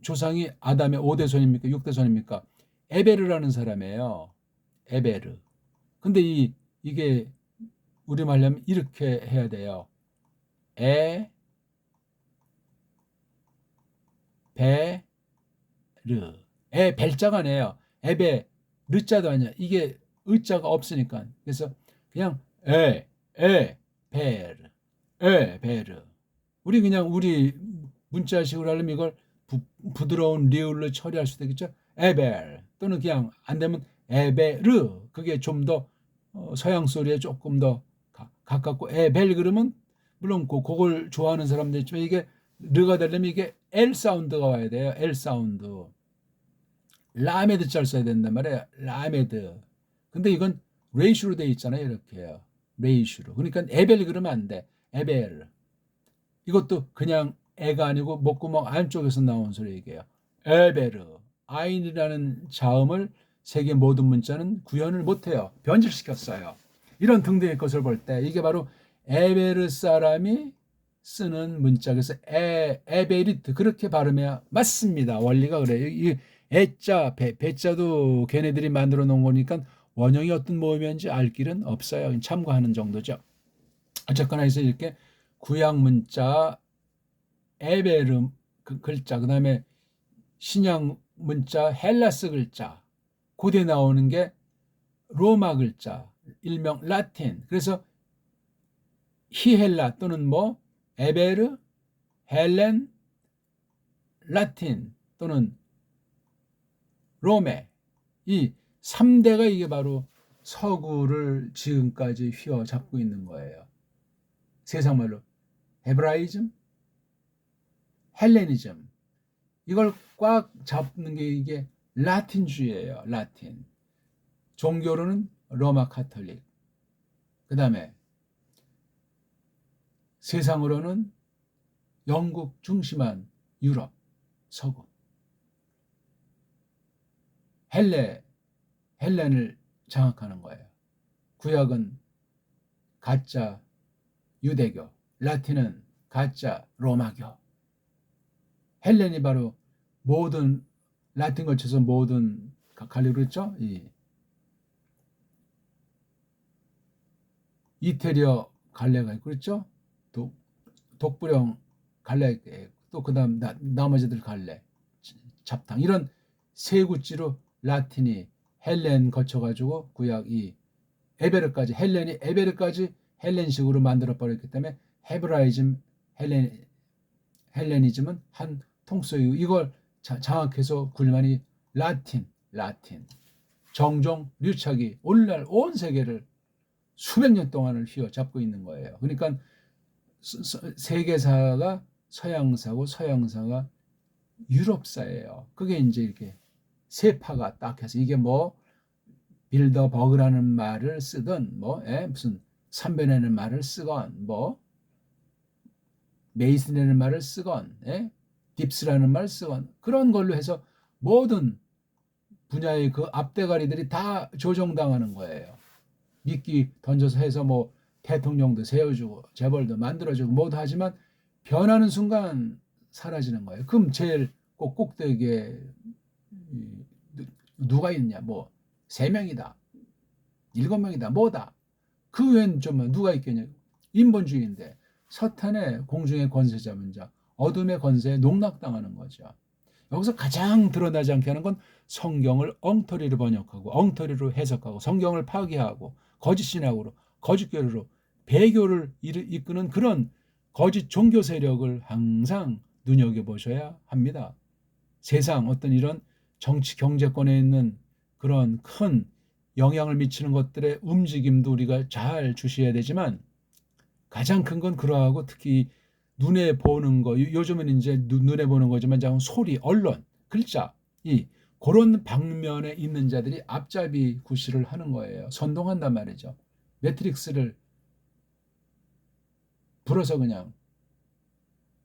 조상이 아담의 5대손입니까? 6대손입니까? 에베르라는 사람이에요. 에베르. 근데 이게 우리말로 하면 이렇게 해야 돼요. 베르. 벨자가 아니에요. 에베 르자도 아니야. 이게 의자가 없으니까. 그래서 그냥 베르. 우리 그냥 우리 문자식으로 하려면 이걸 부드러운 리을로 처리할 수도 있겠죠. 에벨 또는 그냥 안 되면 에베르. 그게 좀 더 서양 소리에 조금 더 가깝고 에벨 그러면 물론 그걸 좋아하는 사람도 있지만 이게 르가 되려면 이게 L 사운드가 와야 돼요. L 사운드. 라메드 잘 써야 된단 말이에요. 라메드. 근데 이건 레이슈로 돼 있잖아요. 이렇게요. 레이슈로. 그러니까 에벨 그러면 안 돼. 에벨. 이것도 그냥 애가 아니고 목구멍 안쪽에서 나온 소리 얘기예요. 에베르. 아인이라는 자음을 세계 모든 문자는 구현을 못해요. 변질시켰어요. 이런 등등의 것을 볼 때 이게 바로 에베르 사람이 쓰는 문자. 그래서 에베리트 그렇게 발음해야 맞습니다. 원리가 그래요. 이 애자, 배자도 걔네들이 만들어 놓은 거니까 원형이 어떤 모음인지 알 길은 없어요. 참고하는 정도죠. 어쨌거나 해서 이렇게 구약 문자 에베르 글자, 그 다음에 신약 문자 헬라스 글자, 고대 나오는 게 로마 글자, 일명 라틴. 그래서 히헬라 또는 뭐 에베르, 헬렌, 라틴 또는 로메, 이 3대가 이게 바로 서구를 지금까지 휘어잡고 있는 거예요. 세상 말로 헤브라이즘, 헬레니즘, 이걸 꽉 잡는 게 이게 라틴주의예요. 라틴. 종교로는 로마 카톨릭. 그 다음에 세상으로는 영국 중심한 유럽, 서구. 헬렌을 장악하는 거예요. 구약은 가짜 유대교, 라틴은 가짜 로마교. 헬렌이 바로 모든 라틴 거쳐서 모든 갈리고 그랬죠. 이태리어 갈래가 있고 그랬죠. 독불형 갈래, 또 그다음 나머지들 갈래, 잡탕, 이런 세 구찌로 라틴이 헬렌 거쳐가지고 구약 이 에베르까지, 헬렌이 에베르까지 헬렌식으로 만들어 버렸기 때문에 헤브라이즘, 헬레니즘은 한 통속이고, 이걸 장악해서 굴만이 라틴. 정종 류착이 오늘날 온 세계를 수백 년 동안을 휘어잡고 있는 거예요. 그러니까 세계사가 서양사고 서양사가 유럽사예요. 그게 이제 이렇게 세파가 딱 해서 이게 뭐 빌더버그라는 말을 쓰든 뭐 무슨 삼변이라는 말을 쓰건 뭐 메이슨이라는 말을 쓰건 딥스라는 말을 쓰건 그런 걸로 해서 모든 분야의 그 앞대가리들이 다 조종당하는 거예요. 미끼 던져서 해서 뭐 대통령도 세워주고 재벌도 만들어주고 뭐도 하지만 변하는 순간 사라지는 거예요. 그럼 제일 꼭대기에 누가 있냐? 뭐 3명이다, 7명이다, 뭐다. 그 외엔 좀 누가 있겠냐? 인본주의인데 서탄의 공중의 권세 잡은 자, 어둠의 권세에 농락당하는 거죠. 여기서 가장 드러나지 않게 하는 건 성경을 엉터리로 번역하고 엉터리로 해석하고 성경을 파괴하고 거짓 신학으로 거짓 교류로 배교를 이끄는 그런 거짓 종교 세력을 항상 눈여겨보셔야 합니다. 세상 어떤 이런 정치 경제권에 있는 그런 큰 영향을 미치는 것들의 움직임도 우리가 잘 주시해야 되지만 가장 큰 건 그러하고 특히 눈에 보는 거, 요즘은 이제 눈에 보는 거지만 장 소리, 언론, 글자, 이 그런 방면에 있는 자들이 앞잡이 구실을 하는 거예요. 선동한단 말이죠. 매트릭스를 불어서 그냥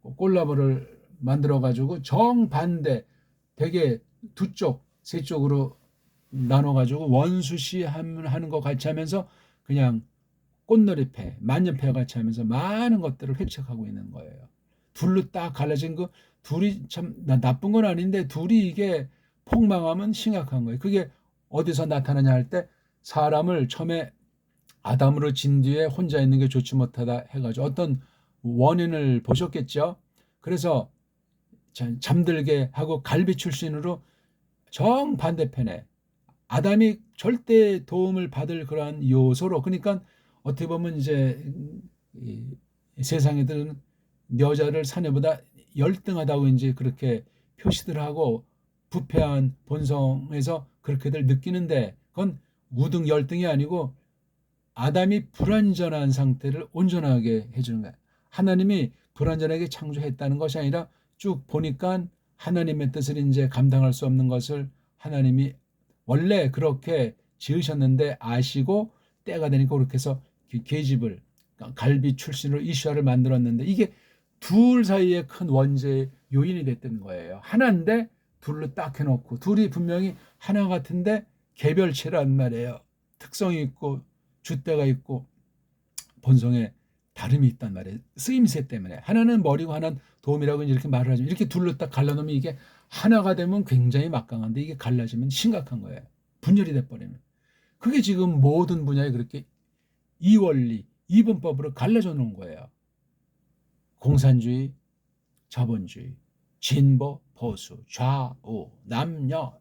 콜라보를 만들어 가지고 정반대 되게 두 쪽, 세 쪽으로 나눠 가지고 원수시 하는 것 같이 하면서 그냥 꽃놀이패, 만년패 같이 하면서 많은 것들을 획책하고 있는 거예요. 둘로 딱 갈라진 그 둘이 참 나쁜 건 아닌데 둘이 이게 폭망하면 심각한 거예요. 그게 어디서 나타나냐 할 때 사람을 처음에 아담으로 진 뒤에 혼자 있는 게 좋지 못하다 해가지고 어떤 원인을 보셨겠죠. 그래서 잠들게 하고 갈비 출신으로 정반대편에 아담이 절대 도움을 받을 그러한 요소로, 그러니까 어떻게 보면 이제 이 세상에들은 여자를 사내보다 열등하다고 이제 그렇게 표시들 하고 부패한 본성에서 그렇게들 느끼는데 그건 우등 열등이 아니고 아담이 불완전한 상태를 온전하게 해주는 거야. 하나님이 불완전하게 창조했다는 것이 아니라 쭉 보니까 하나님의 뜻을 이제 감당할 수 없는 것을 하나님이 원래 그렇게 지으셨는데 아시고 때가 되니까 그렇게 해서 계집을 갈비 출신으로 이슈아를 만들었는데 이게 둘 사이에 큰 원죄의 요인이 됐던 거예요. 하나인데 둘로 딱 해놓고 둘이 분명히 하나 같은데 개별체란 말이에요. 특성이 있고 줏대가 있고 본성에 다름이 있단 말이에요. 쓰임새 때문에. 하나는 머리고 하나는 도움이라고 이렇게 말을 하지만 이렇게 둘로 딱 갈라놓으면 이게 하나가 되면 굉장히 막강한데 이게 갈라지면 심각한 거예요. 분열이 돼버리면. 그게 지금 모든 분야에 그렇게 이원리, 이분법으로 갈라져 놓은 거예요. 공산주의, 자본주의, 진보, 보수, 좌우, 남녀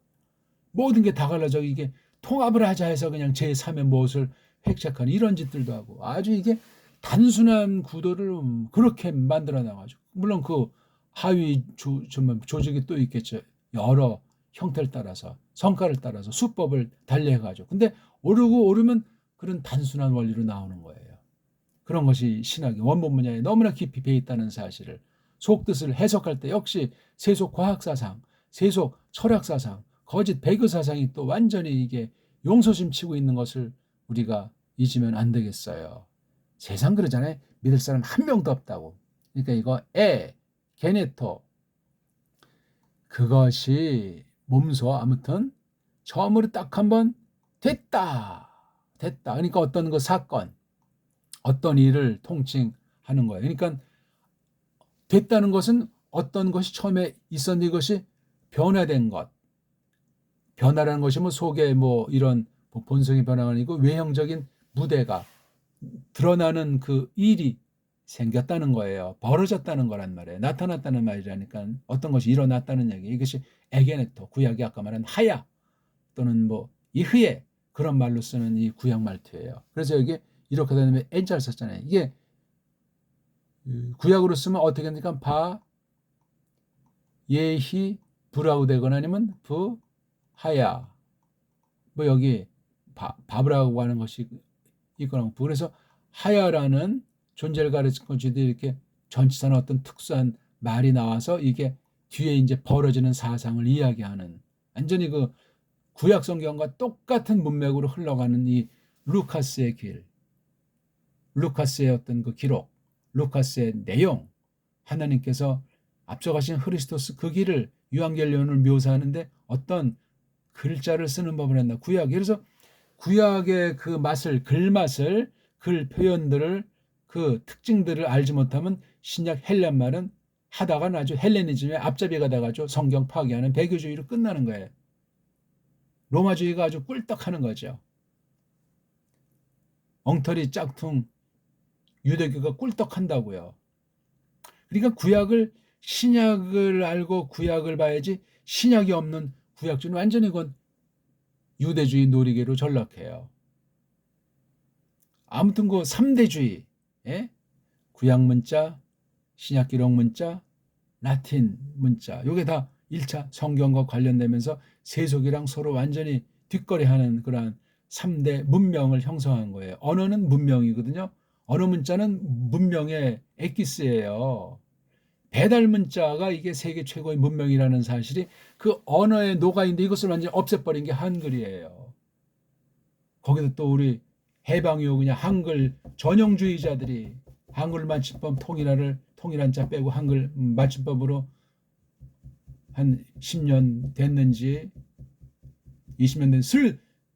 모든 게 다 갈라져 이게 통합을 하자 해서 그냥 제3의 무엇을 획책하는 이런 짓들도 하고 아주 이게 단순한 구도를 그렇게 만들어 나가지고 물론 그 하위 조직이 또 있겠죠. 여러 형태를 따라서 성과를 따라서 수법을 달리해가지고 근데 오르고 오르면 그런 단순한 원리로 나오는 거예요. 그런 것이 신학의 원본 분야에 너무나 깊이 배어 있다는 사실을 속뜻을 해석할 때 역시 세속 과학사상, 세속 철학사상, 거짓 배교사상이 또 완전히 이게 용서심 치고 있는 것을 우리가 잊으면 안 되겠어요. 세상 그러잖아요. 믿을 사람 한 명도 없다고. 그러니까 이거 게네토 그것이 몸소 아무튼 처음으로 딱 한번 됐다. 그러니까 어떤 그 사건, 어떤 일을 통칭하는 거예요. 그러니까 됐다는 것은 어떤 것이 처음에 있었는데 이것이 변화된 것. 변화라는 것이 뭐 속에 뭐 이런 본성의 변화가 아니고 외형적인 무대가 드러나는 그 일이 생겼다는 거예요. 벌어졌다는 거란 말이에요. 나타났다는 말이라니까 어떤 것이 일어났다는 얘기. 이것이 에게네토, 구약이 아까 말한 하야 또는 뭐 이흐에 그런 말로 쓰는 이 구약 말투예요. 그래서 여기 이렇게 되면 N자를 썼잖아요. 이게 구약으로 쓰면 어떻게 됩니까? 바, 예히, 부라고 되거나 아니면 부, 하야. 뭐 여기 바브라고 하는 것이 있거나 그래서 하야라는 존재를 가르치는 것이 이렇게 전치사나 어떤 특수한 말이 나와서 이게 뒤에 이제 벌어지는 사상을 이야기하는 완전히 그 구약 성경과 똑같은 문맥으로 흘러가는 이 루카스의 길, 루카스의 어떤 그 기록, 루카스의 내용, 하나님께서 앞서가신 크리스토스 그 길을 유한겔리온을 묘사하는데 어떤 글자를 쓰는 법을 했나 구약. 그래서 구약의 그 맛을 글맛을 글 표현들을 그 특징들을 알지 못하면 신약 헬란 말은 하다가 아주 헬레니즘의 앞잡이가 돼가지고 성경 파괴하는 배교주의로 끝나는 거예요. 로마주의가 아주 꿀떡하는 거죠. 엉터리 짝퉁 유대교가 꿀떡한다고요. 그러니까 구약을 신약을 알고 구약을 봐야지 신약이 없는 구약주는 완전히 그건 유대주의 놀이개로 전락해요. 아무튼 그 3대주의 예? 구약 문자, 신약 기록 문자, 라틴 문자 요게 다 1차 성경과 관련되면서 세속이랑 서로 완전히 뒷거래하는 그러한 3대 문명을 형성한 거예요. 언어는 문명이거든요. 언어 문자는 문명의 엑기스예요. 배달 문자가 이게 세계 최고의 문명이라는 사실이 그 언어에 녹아있는데 이것을 완전히 없애버린 게 한글이에요. 거기도 또 우리 해방이요 그냥 한글 전형주의자들이 한글 맞춤법 통일한 자 빼고 한글 맞춤법으로 한 10년 됐는지 20년 된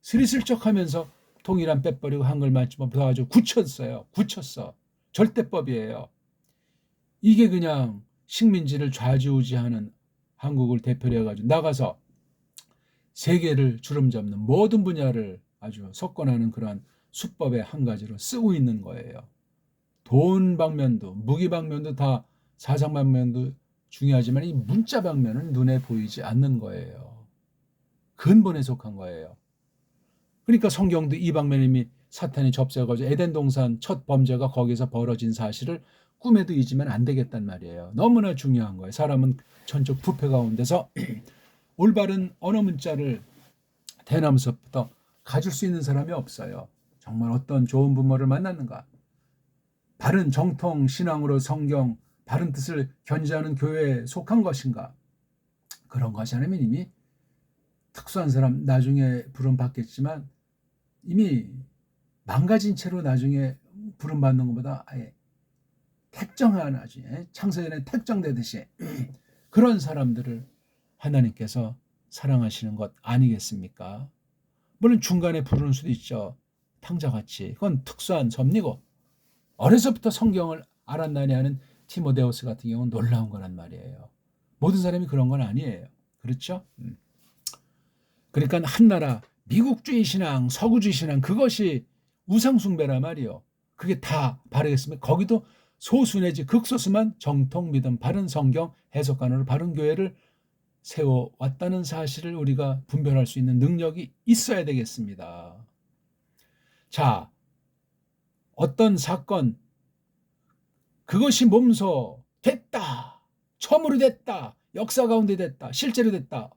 스리슬쩍 하면서 통일한 빼버리고 한글 맞춤법 더가지고 굳혔어. 절대법이에요. 이게 그냥 식민지를 좌지우지하는 한국을 대표로 해가지고 나가서 세계를 주름잡는 모든 분야를 아주 석권하는 그러한 수법의 한 가지로 쓰고 있는 거예요. 돈 방면도 무기 방면도 다 사상 방면도 중요하지만 이 문자 방면은 눈에 보이지 않는 거예요. 근본에 속한 거예요. 그러니까 성경도 이 방면에 이미 사탄이 접수해가지고 에덴 동산 첫 범죄가 거기서 벌어진 사실을 꿈에도 잊으면 안 되겠단 말이에요. 너무나 중요한 거예요. 사람은 전적 부패 가운데서 올바른 언어 문자를 대나무서부터 가질 수 있는 사람이 없어요. 정말 어떤 좋은 부모를 만났는가? 바른 정통 신앙으로 성경 바른 뜻을 견지하는 교회에 속한 것인가? 그런 것이 아니면 이미 특수한 사람 나중에 부름 받겠지만 이미 망가진 채로 나중에 부름 받는 것보다 아예 택정한 나중에 창세전에 택정되듯이 그런 사람들을 하나님께서 사랑하시는 것 아니겠습니까? 물론 중간에 부르는 수도 있죠. 탕자같이. 그건 특수한 섭리고 어려서부터 성경을 알았나니 하는 티모데우스 같은 경우는 놀라운 거란 말이에요. 모든 사람이 그런 건 아니에요. 그렇죠? 그러니까 한나라 미국주의 신앙, 서구주의 신앙 그것이 우상숭배란 말이요. 그게 다 바르겠습니까? 거기도 소수 내지 극소수만 정통 믿음, 바른 성경 해석관으로 바른 교회를 세워왔다는 사실을 우리가 분별할 수 있는 능력이 있어야 되겠습니다. 자, 어떤 사건 그것이 몸소 됐다. 처음으로 됐다. 역사 가운데 됐다. 실제로 됐다.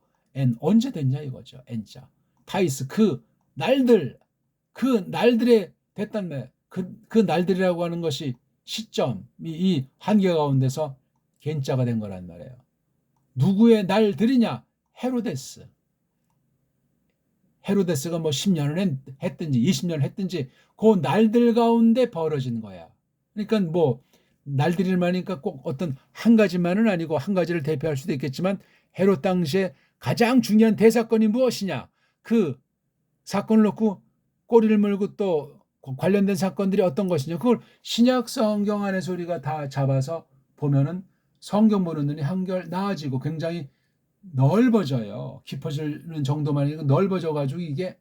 언제 됐냐 이거죠. N자. 타이스 그 날들에 됐단 말. 그 날들이라고 하는 것이 시점이 이 한계 가운데서 겐자가 된 거란 말이에요. 누구의 날들이냐? 헤로데스가 뭐 10년을 했든지 20년을 했든지 그 날들 가운데 벌어진 거야. 그러니까 뭐 날들이 많으니까 꼭 어떤 한 가지만은 아니고 한 가지를 대표할 수도 있겠지만 헤롯 당시에 가장 중요한 대사건이 무엇이냐? 그 사건을 놓고 꼬리를 물고 또 관련된 사건들이 어떤 것이냐? 그걸 신약 성경 안에서 우리가 다 잡아서 보면은 성경 보는 눈이 한결 나아지고 굉장히 넓어져요. 깊어지는 정도만 아니고 넓어져가지고 이게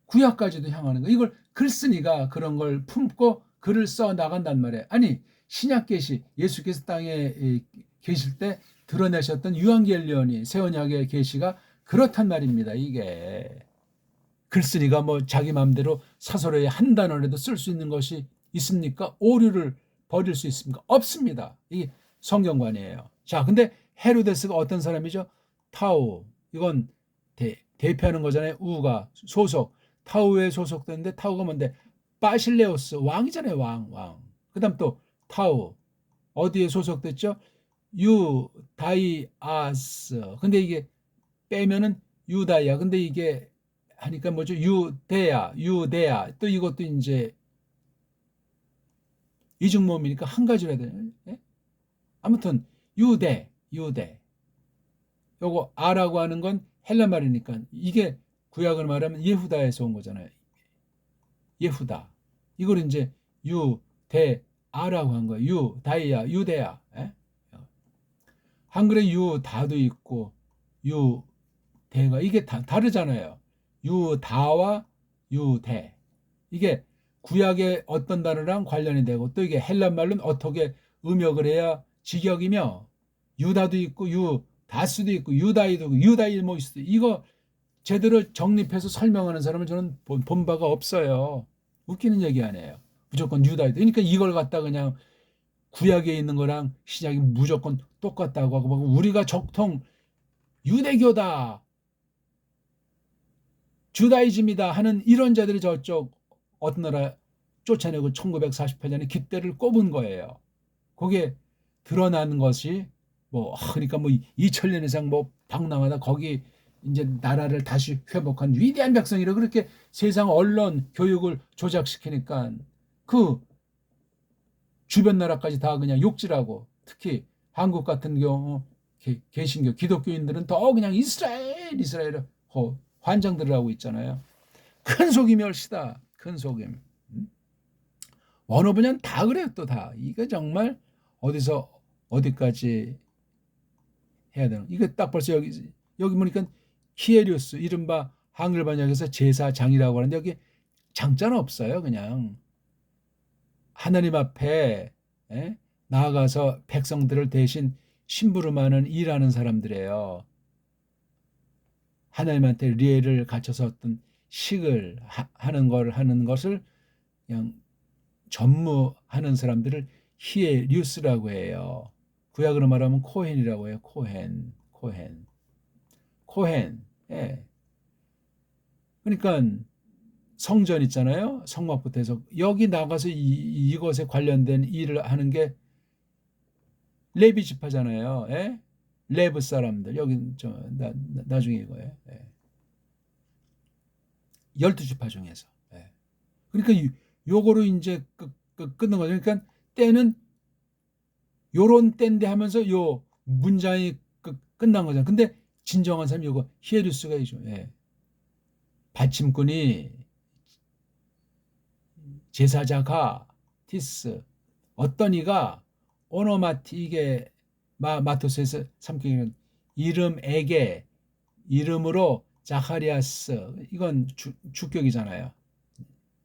구약까지도 향하는 거. 이걸 글쓴이가 그런 걸 품고 글을 써 나간단 말이에요. 아니 신약 계시 예수께서 땅에 계실 때 드러내셨던 유한겔리온이 새 언약의 계시가 그렇단 말입니다. 이게 글쓴이가 뭐 자기 마음대로 사설에 한 단어라도 쓸 수 있는 것이 있습니까? 오류를 버릴 수 있습니까? 없습니다. 이게 성경관이에요. 자, 근데 헤로데스가 어떤 사람이죠? 타우. 이건 대표하는 거잖아요. 우가 소속. 타우에 소속됐는데 타우가 뭔데? 바실레오스 왕이잖아요. 왕. 그다음 또 타우. 어디에 소속됐죠? 유다이아스. 근데 이게 빼면은 유다야. 근데 이게 하니까 뭐죠? 유대야. 또 이것도 이제 이중모음이니까 한 가지로 해야 되나요? 네? 아무튼 유대. 요거 아라고 하는 건 헬라 말이니까 이게 구약을 말하면 예후다에서 온 거잖아요. 예후다. 이걸 이제 유대아라고 한 거예요. 유다이야, 유대야. 에? 한글에 유다도 있고 유대가 이게 다르잖아요. 유다와 유대. 이게 구약의 어떤 단어랑 관련이 되고 또 이게 헬라 말로는 어떻게 음역을 해야 직역이며 유다도 있고 유다스도 있고 유다이도 있고 유다일모이스도 이거 제대로 정립해서 설명하는 사람은 저는 본 바가 없어요. 웃기는 얘기 아니에요. 무조건 유다이도. 그러니까 이걸 갖다 그냥 구약에 있는 거랑 신약이 무조건 똑같다고 하고 우리가 적통 유대교다. 주다이즘이다 하는 이런 자들이 저쪽 어떤 나라 쫓아내고 1948년에 깃대를 꼽은 거예요. 그게 드러난 것이 그러니까 2000년 이상 방랑하다 거기 이제 나라를 다시 회복한 위대한 백성이라 그렇게 세상 언론 교육을 조작시키니까 그 주변 나라까지 다 그냥 욕질하고, 특히 한국 같은 경우 개신교 기독교인들은 더 그냥 이스라엘 환장들을 하고 있잖아요. 큰 속임이 얼시다. 큰 속임. 어느 분야는 다 그래요. 또 다. 이거 정말 어디서 어디까지 해야 되는. 이거 딱 벌써 여기 보니까 키에리우스, 이른바 한글 번역에서 제사장이라고 하는데 여기 장자는 없어요. 그냥 하나님 앞에 나아가서 백성들을 대신 심부름하는 일하는 사람들이에요. 하나님한테 리에를 갖춰서 어떤 식을 하는 것을 그냥 전무하는 사람들을 히에리우스라고 해요. 구약으로 말하면 코헨이라고 해요. 코헨. 예. 그러니까 성전 있잖아요. 성막부터 해서 여기 나가서 이것에 관련된 일을 하는 게 레비 지파잖아요. 예? 레브 사람들. 여기 나중에 이거예요. 예. 12지파 중에서. 예. 그러니까 요거로 이제 끊는 거죠. 그러니까 때는 요런 때인데 하면서 요 문장이 끝난 거잖아요. 근데 진정한 사람이 요거 히에루스가 이죠. 예. 받침꾼이 제사자가 티스 어떤 이가 오노마티, 이게 마토스에서 삼키는 이름에게 이름으로 자카리아스, 이건 주격이잖아요.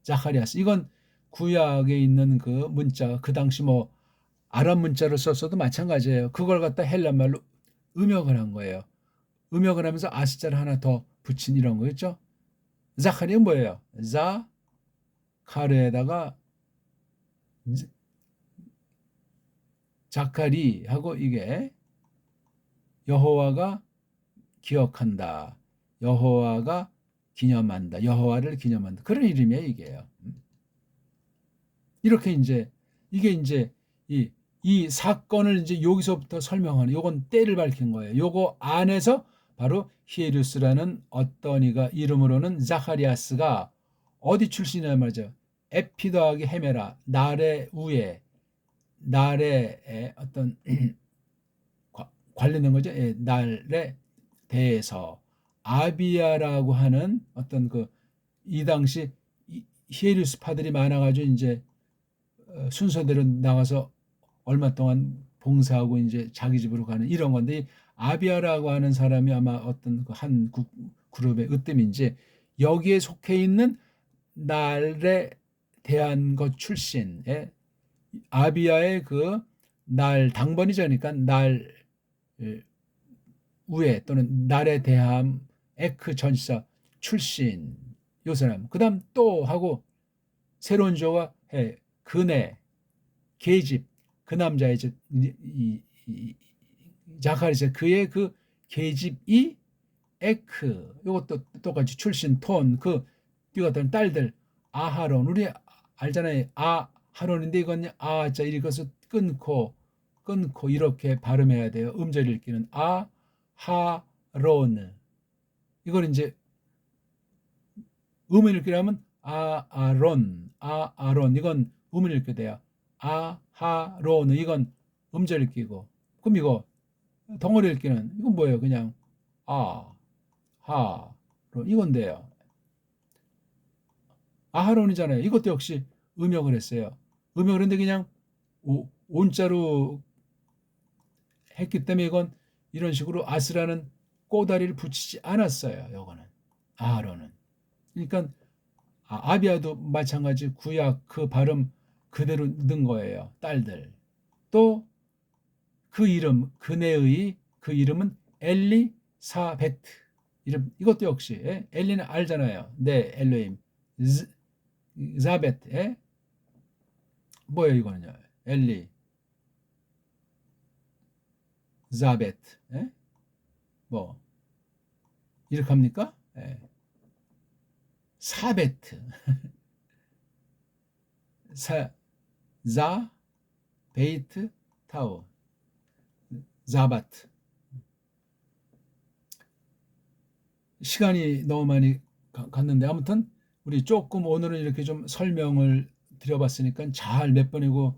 자카리아스, 이건 구약에 있는 그 문자, 그 당시 아랍 문자를 썼어도 마찬가지예요. 그걸 갖다 헬란말로 음역을 한 거예요. 음역을 하면서 아스자를 하나 더 붙인 이런 거였죠. 자카리는 뭐예요? 자카르에다가 자카리하고 이게 여호와가 기억한다. 여호와가 기념한다. 여호와를 기념한다. 그런 이름이에요, 이게요. 이렇게 이게 이 사건을 여기서부터 설명하는, 요건 때를 밝힌 거예요. 요거 안에서 바로 히에루스라는 어떤 이가 이름으로는 자카리아스가 어디 출신이냐 말이죠. 에피 더하기 헤메라, 날의 우에, 날의 어떤 관련된 거죠. 예, 날에 대해서 아비야라고 하는 어떤 이 당시 히에루스파들이 많아가지고 순서대로 나가서 얼마 동안 봉사하고 자기 집으로 가는 이런 건데, 아비아라고 하는 사람이 아마 어떤 한 그룹의 으뜸인지 여기에 속해 있는 날에 대한 것 출신의 아비아의 날 당번이죠. 그러니까 날 우에 또는 날에 대함 에크 전시사 출신 요 사람. 그다음 또 하고 새로운 조가 그네 계집, 그 남자의 자카리스, 그의 계집이 에크, 이것도 똑같이 출신 톤, 뛰어갔던 딸들 아하론, 우리 알잖아요. 아하론인데 이건 아자 읽어서 끊고 이렇게 발음해야 돼요. 음절 읽기는 아하론. 이걸 음을 읽기라면 아아론, 이건 음을 읽게 돼요. 아하론, 이건 음절 읽기고. 그럼 이거 덩어리 읽기는 이건 뭐예요? 그냥 하론, 이건데요. 아하론이잖아요. 이것도 역시 음역을 했어요. 음역을 했는데 그냥 온자로 했기 때문에 이건 이런 식으로 아스라는 꼬다리를 붙이지 않았어요. 요거는 아하론은. 그러니까 아비아도 마찬가지 구약 그 발음 그대로 넣은 거예요. 딸들. 또 그 이름, 그네의 그 이름은 엘리사베트. 이름, 이것도 역시 엘리는 알잖아요. 네, 엘로임. 자베트. 뭐예요 이거는요? 엘리 자베트. 뭐 이렇게 합니까? 사베트, 자, 베이트, 타오, 자바트. 시간이 너무 많이 갔는데 아무튼 우리 조금 오늘은 이렇게 좀 설명을 드려봤으니까 잘 몇 번이고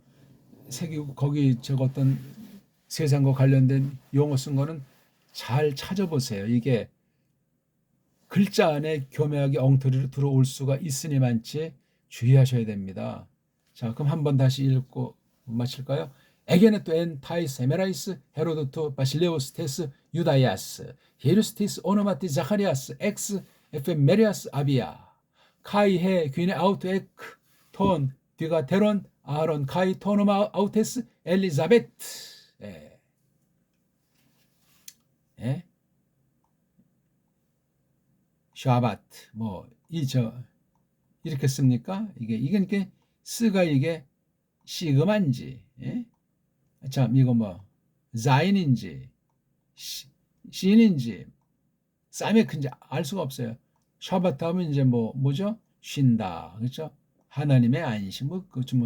새기고 거기 적었던 세상과 관련된 용어 쓴 거는 잘 찾아보세요. 이게 글자 안에 교묘하게 엉터리로 들어올 수가 있으니만치 주의하셔야 됩니다. 자, 그럼 한번 다시 읽고 마칠까요? 에게네토 엔 타이스 에메라이스 헤로도토 바실레오스 테스 유다이아스 히루스티스 오노마티 자카리아스 엑스 에페메리아스 아비아 카이헤 귀네 아우트 에크 톤 디가 테론 아론 카이 토노마 아우테스 엘리자베트. 예. 예? 샤바트 이렇게 씁니까? 이게 쓰가 이게 시그만지, 예? 참 이거 자인인지 시인인지 사메크인지 알 수가 없어요. 샤바트 하면 이제 뭐죠? 쉰다, 그렇죠? 하나님의 안식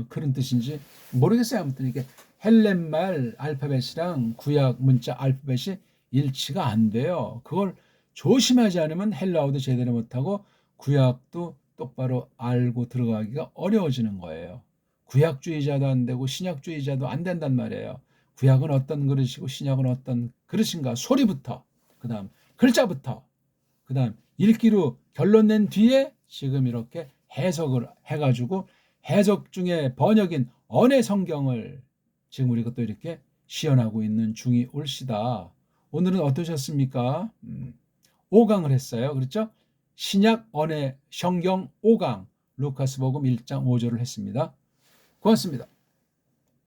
그런 뜻인지 모르겠어요. 아무튼 이게 헬렌말 알파벳이랑 구약 문자 알파벳이 일치가 안 돼요. 그걸 조심하지 않으면 헬라어도 제대로 못하고 구약도 똑바로 알고 들어가기가 어려워지는 거예요. 구약주의자도 안 되고 신약주의자도 안 된단 말이에요. 구약은 어떤 그릇이고 신약은 어떤 그릇인가 소리부터, 그 다음 글자부터, 그 다음 읽기로 결론 낸 뒤에 지금 이렇게 해석을 해가지고 해석 중에 번역인 언의 성경을 지금 우리가 또 이렇게 시연하고 있는 중이 올시다. 오늘은 어떠셨습니까? 5강을 했어요. 그렇죠? 신약 언의 성경 5강 루카스복음 1장 5절을 했습니다. 고맙습니다.